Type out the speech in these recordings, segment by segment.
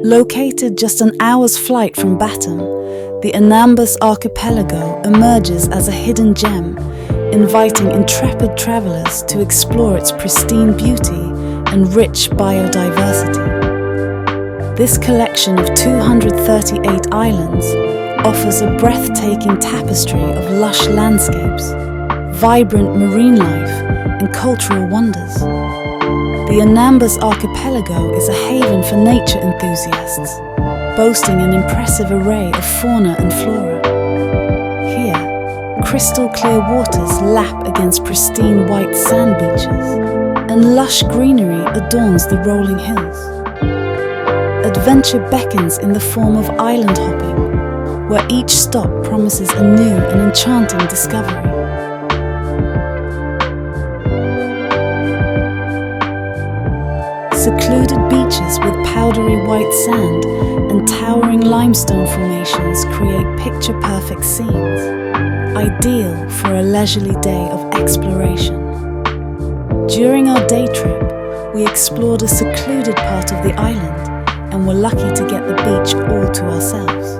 Located just an hour's flight from Batam, the Anambas Archipelago emerges as a hidden gem, inviting intrepid travelers to explore its pristine beauty and rich biodiversity. This collection of 238 islands offers a breathtaking tapestry of lush landscapes, vibrant marine life, and cultural wonders. The Anambas Archipelago is a haven for nature enthusiasts, boasting an impressive array of fauna and flora. Here, crystal clear waters lap against pristine white sand beaches, and lush greenery adorns the rolling hills. Adventure beckons in the form of island hopping, where each stop promises a new and enchanting discovery. Secluded beaches with powdery white sand and towering limestone formations create picture-perfect scenes, ideal for a leisurely day of exploration. During our day trip, we explored a secluded part of the island and were lucky to get the beach all to ourselves.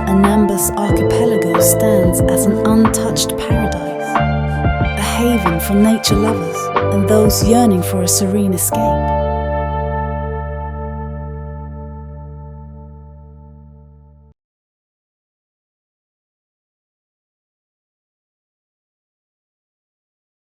Anambas Archipelago stands as an untouched paradise, a haven for nature lovers and those yearning for a serene escape.